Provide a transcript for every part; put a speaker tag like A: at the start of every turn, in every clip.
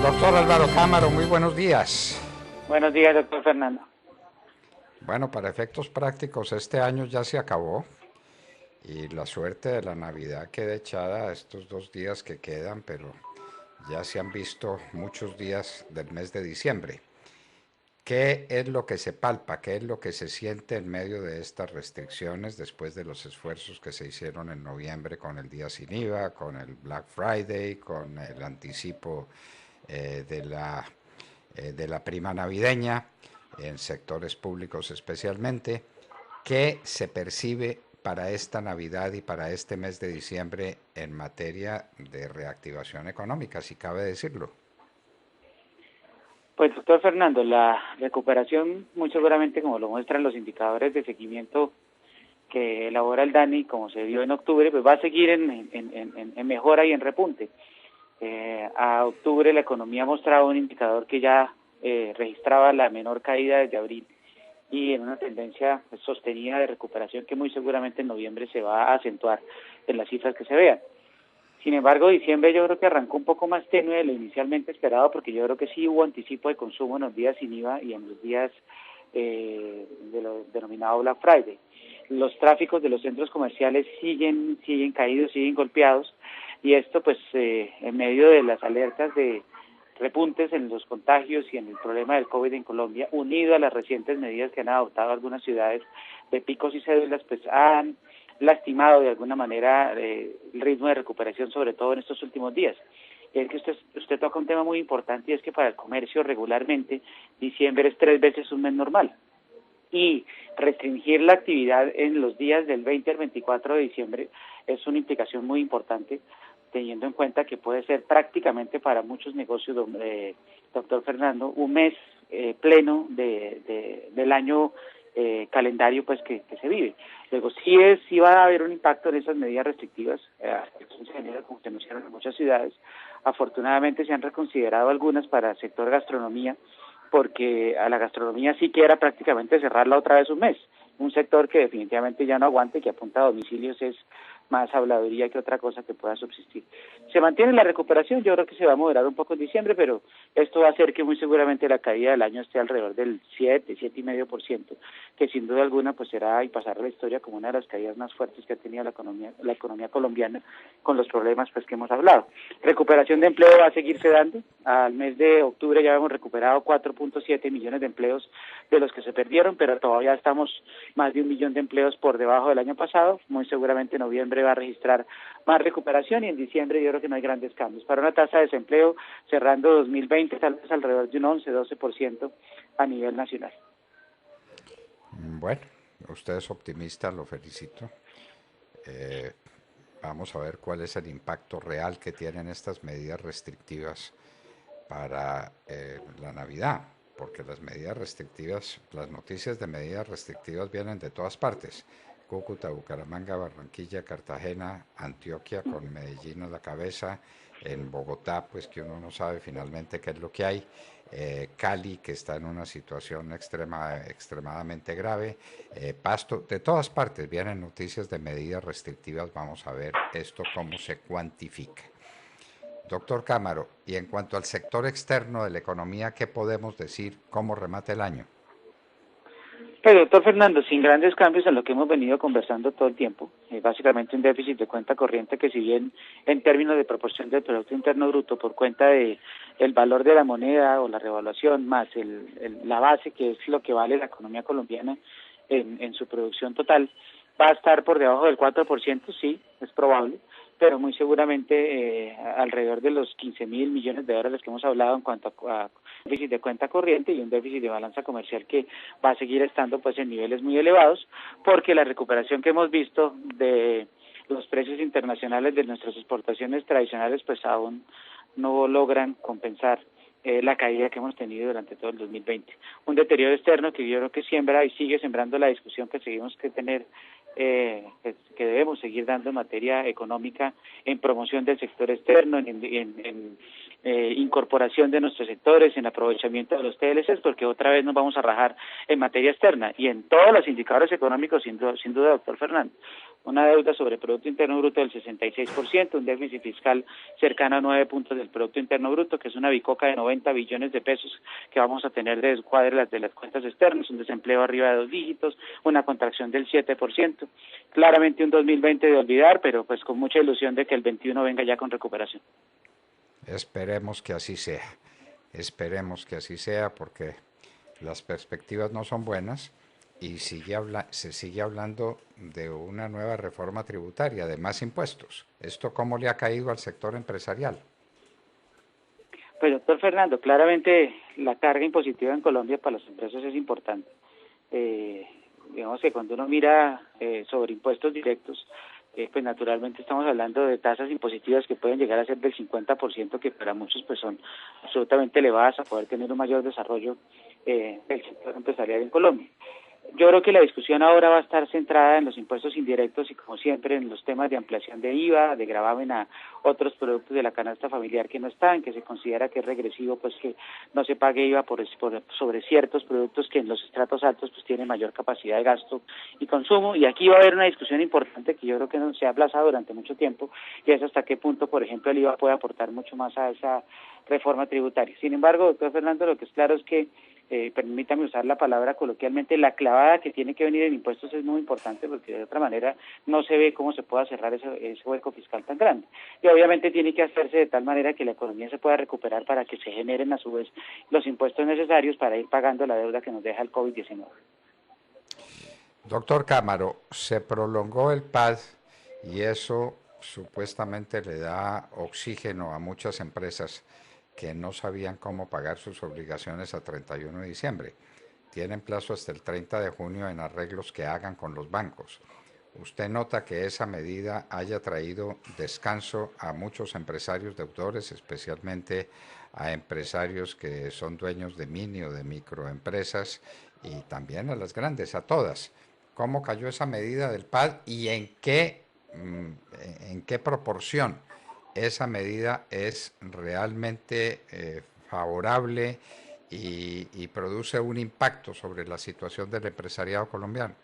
A: Doctor Álvaro Cámara, muy buenos días.
B: Buenos días, doctor Fernando.
A: Bueno, para efectos prácticos, este año ya se acabó y la suerte de la Navidad queda echada estos 2 días que quedan, pero ya se han visto muchos días del mes de diciembre. ¿Qué es lo que se palpa? ¿Qué es lo que se siente en medio de estas restricciones después de los esfuerzos que se hicieron en noviembre con el día sin IVA, con el Black Friday, con el anticipo eh, de la de la prima navideña, en sectores públicos especialmente? ¿Qué se percibe para esta Navidad y para este mes de diciembre en materia de reactivación económica, si cabe decirlo?
B: Pues, doctor Fernando, la recuperación, muy seguramente, como lo muestran los indicadores de seguimiento que elabora el DANI, como se vio en octubre, pues va a seguir en mejora y en repunte. A octubre la economía mostraba un indicador que ya registraba la menor caída desde abril y en una tendencia pues, sostenida de recuperación que muy seguramente en noviembre se va a acentuar en las cifras que se vean. Sin embargo, diciembre yo creo que arrancó un poco más tenue de lo inicialmente esperado, porque yo creo que sí hubo anticipo de consumo en los días sin IVA y en los días de lo denominado Black Friday. Los tráficos de los centros comerciales siguen caídos, siguen golpeados, y esto pues en medio de las alertas de repuntes en los contagios y en el problema del COVID en Colombia, unido a las recientes medidas que han adoptado algunas ciudades de picos y cédulas, pues han lastimado de alguna manera el ritmo de recuperación, sobre todo en estos últimos días. Y es que usted toca un tema muy importante, y es que para el comercio regularmente diciembre es 3 veces un mes normal. Y restringir la actividad en los días del 20 al 24 de diciembre es una implicación muy importante, teniendo en cuenta que puede ser prácticamente para muchos negocios, doctor Fernando, un mes pleno del año calendario pues que se vive. Luego sí va a haber un impacto en esas medidas restrictivas, como se anunciaron en muchas ciudades. Afortunadamente se han reconsiderado algunas para el sector gastronomía, porque a la gastronomía sí que era prácticamente cerrarla otra vez un mes, un sector que definitivamente ya no aguante, que apunta a domicilios es más habladuría que otra cosa que pueda subsistir. Se mantiene la recuperación, yo creo que se va a moderar un poco en diciembre, pero esto va a hacer que muy seguramente la caída del año esté alrededor del 7,5%, que sin duda alguna pues será y pasará a la historia como una de las caídas más fuertes que ha tenido la economía colombiana, con los problemas pues que hemos hablado. Recuperación de empleo va a seguirse dando. Al mes de octubre ya hemos recuperado 4,7 millones de empleos de los que se perdieron, pero todavía estamos más de 1 millón de empleos por debajo del año pasado. Muy seguramente en noviembre va a registrar más recuperación, y en diciembre yo creo que no hay grandes cambios. Para una tasa de desempleo cerrando 2020 tal vez alrededor de un 11-12% a nivel nacional.
A: Bueno, usted es optimista, lo felicito. Eh, Vamos a ver cuál es el impacto real que tienen estas medidas restrictivas para la Navidad, porque las medidas restrictivas, las noticias de medidas restrictivas vienen de todas partes. Cúcuta, Bucaramanga, Barranquilla, Cartagena, Antioquia con Medellín a la cabeza, en Bogotá pues que uno no sabe finalmente qué es lo que hay, Cali que está en una situación extremadamente grave, Pasto, de todas partes vienen noticias de medidas restrictivas, vamos a ver esto cómo se cuantifica. Doctor Cámaro, y en cuanto al sector externo de la economía, ¿qué podemos decir? ¿Cómo remata el año?
B: Pues, doctor Fernando, sin grandes cambios en lo que hemos venido conversando todo el tiempo, básicamente un déficit de cuenta corriente que, si bien en términos de proporción del Producto Interno Bruto por cuenta de el valor de la moneda o la revaluación más la base, que es lo que vale la economía colombiana en su producción total, va a estar por debajo del 4%, sí, es probable, pero muy seguramente alrededor de los 15.000 millones de dólares que hemos hablado en cuanto a déficit de cuenta corriente y un déficit de balanza comercial que va a seguir estando pues en niveles muy elevados, porque la recuperación que hemos visto de los precios internacionales de nuestras exportaciones tradicionales pues aún no logran compensar la caída que hemos tenido durante todo el 2020. Un deterioro externo que yo creo que siembra y sigue sembrando la discusión que seguimos que tener, que debemos seguir dando en materia económica, en promoción del sector externo, en incorporación de nuestros sectores, en aprovechamiento de los TLCs, porque otra vez nos vamos a rajar en materia externa y en todos los indicadores económicos, sin duda, doctor Fernando. una deuda sobre Producto Interno Bruto del 66%, un déficit fiscal cercano a 9 puntos del Producto Interno Bruto, que es una bicoca de 90 billones de pesos que vamos a tener de descuadre de las cuentas externas, un desempleo arriba de 2 dígitos, una contracción del 7%, claramente un 2020 de olvidar, pero pues con mucha ilusión de que el 21 venga ya con recuperación.
A: Esperemos que así sea, esperemos que así sea porque las perspectivas no son buenas y se sigue hablando de una nueva reforma tributaria, de más impuestos. ¿Esto cómo le ha caído al sector empresarial?
B: Pues doctor Fernando, claramente la carga impositiva en Colombia para las empresas es importante. Digamos que cuando uno mira sobre impuestos directos, pues naturalmente estamos hablando de tasas impositivas que pueden llegar a ser del 50%, que para muchos pues son absolutamente elevadas a poder tener un mayor desarrollo del sector empresarial en Colombia. Yo creo que la discusión ahora va a estar centrada en los impuestos indirectos y, como siempre, en los temas de ampliación de IVA, de gravamen a otros productos de la canasta familiar que no están, que se considera que es regresivo, pues que no se pague IVA sobre ciertos productos que en los estratos altos pues tienen mayor capacidad de gasto y consumo. Y aquí va a haber una discusión importante que yo creo que no se ha aplazado durante mucho tiempo, y es hasta qué punto, por ejemplo, el IVA puede aportar mucho más a esa reforma tributaria. Sin embargo, doctor Fernando, lo que es claro es que permítame usar la palabra coloquialmente, la clavada que tiene que venir en impuestos es muy importante, porque de otra manera no se ve cómo se pueda cerrar ese hueco fiscal tan grande. Y obviamente tiene que hacerse de tal manera que la economía se pueda recuperar para que se generen a su vez los impuestos necesarios para ir pagando la deuda que nos deja el COVID-19.
A: Doctor Cámaro, se prolongó el PAD y eso supuestamente le da oxígeno a muchas empresas que no sabían cómo pagar sus obligaciones a 31 de diciembre. Tienen plazo hasta el 30 de junio en arreglos que hagan con los bancos. ¿Usted nota que esa medida haya traído descanso a muchos empresarios deudores, especialmente a empresarios que son dueños de mini o de microempresas y también a las grandes, a todas? ¿Cómo cayó esa medida del PAD y en qué proporción esa medida es realmente favorable y produce un impacto sobre la situación del empresariado colombiano?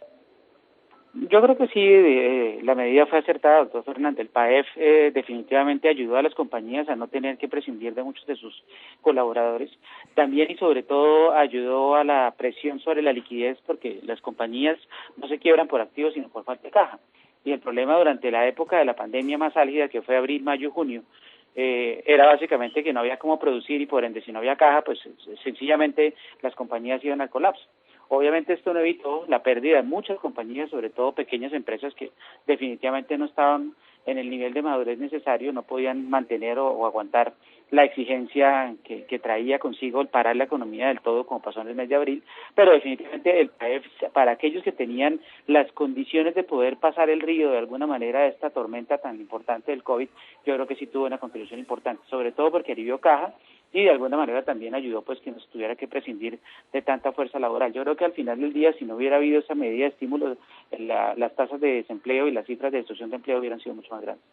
B: Yo creo que sí, la medida fue acertada, doctor Fernández. El PAEF definitivamente ayudó a las compañías a no tener que prescindir de muchos de sus colaboradores. También y sobre todo ayudó a la presión sobre la liquidez, porque las compañías no se quiebran por activos, sino por falta de caja. Y el problema durante la época de la pandemia más álgida, que fue abril, mayo, junio, era básicamente que no había cómo producir y por ende si no había caja, pues sencillamente las compañías iban al colapso. Obviamente esto no evitó la pérdida de muchas compañías, sobre todo pequeñas empresas que definitivamente no estaban en el nivel de madurez necesario, no podían mantener o aguantar la exigencia que traía consigo el parar la economía del todo, como pasó en el mes de abril, pero definitivamente el PAEF, para aquellos que tenían las condiciones de poder pasar el río de alguna manera de esta tormenta tan importante del COVID, yo creo que sí tuvo una contribución importante, sobre todo porque alivió caja y de alguna manera también ayudó pues que no se tuviera que prescindir de tanta fuerza laboral. Yo creo que al final del día, si no hubiera habido esa medida de estímulo, las tasas de desempleo y las cifras de destrucción de empleo hubieran sido mucho más grandes.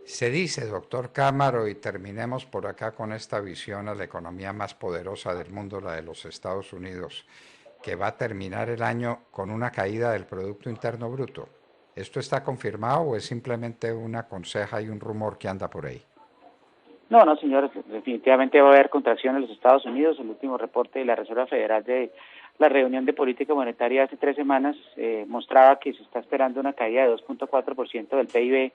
A: Se dice, doctor Cámaro, y terminemos por acá con esta visión a la economía más poderosa del mundo, la de los Estados Unidos, que va a terminar el año con una caída del Producto Interno Bruto. ¿Esto está confirmado o es simplemente una conseja y un rumor que anda por ahí?
B: No, no, señores, definitivamente va a haber contracción en los Estados Unidos. El último reporte de la Reserva Federal de la reunión de política monetaria hace 3 semanas mostraba que se está esperando una caída de 2.4% del PIB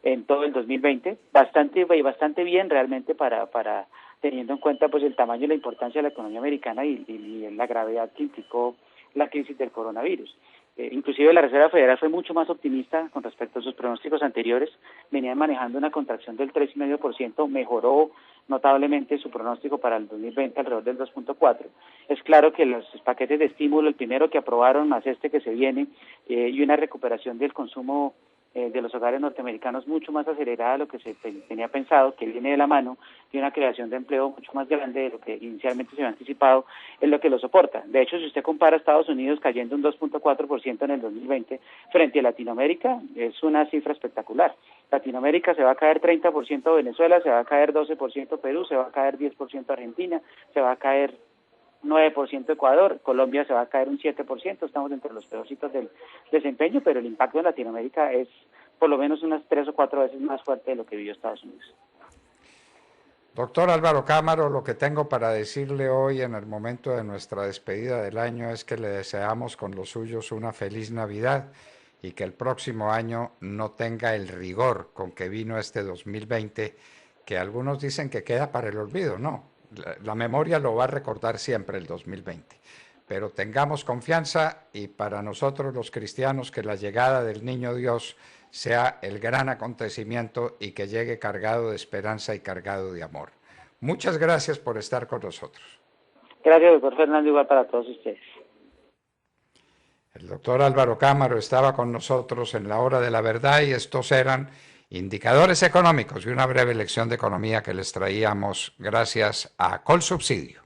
B: en todo el 2020, bastante bien realmente para teniendo en cuenta pues el tamaño y la importancia de la economía americana y la gravedad que implicó la crisis del coronavirus. Inclusive la Reserva Federal fue mucho más optimista con respecto a sus pronósticos anteriores, venían manejando una contracción del 3,5%, mejoró notablemente su pronóstico para el 2020 alrededor del 2.4%. Es claro que los paquetes de estímulo, el primero que aprobaron más este que se viene, y una recuperación del consumo de los hogares norteamericanos mucho más acelerada de lo que se tenía pensado, que viene de la mano de una creación de empleo mucho más grande de lo que inicialmente se había anticipado, es lo que lo soporta. De hecho, si usted compara Estados Unidos cayendo un 2.4% en el 2020 frente a Latinoamérica, es una cifra espectacular. Latinoamérica se va a caer 30%, Venezuela se va a caer 12% Perú, se va a caer 10% Argentina, se va a caer 9% Ecuador, Colombia se va a caer un 7%, estamos entre los peorcitos del desempeño, pero el impacto en Latinoamérica es por lo menos unas 3 o 4 veces más fuerte de lo que vivió Estados Unidos.
A: Doctor Álvaro Cámara, lo que tengo para decirle hoy en el momento de nuestra despedida del año es que le deseamos con los suyos una feliz Navidad y que el próximo año no tenga el rigor con que vino este 2020, que algunos dicen que queda para el olvido. No, la memoria lo va a recordar siempre el 2020. Pero tengamos confianza y para nosotros los cristianos que la llegada del Niño Dios sea el gran acontecimiento y que llegue cargado de esperanza y cargado de amor. Muchas gracias por estar con nosotros.
B: Gracias, doctor Fernando, igual para todos ustedes.
A: El doctor Álvaro Cámara estaba con nosotros en la hora de la verdad y estos eran indicadores económicos y una breve lección de economía que les traíamos gracias a Colsubsidio.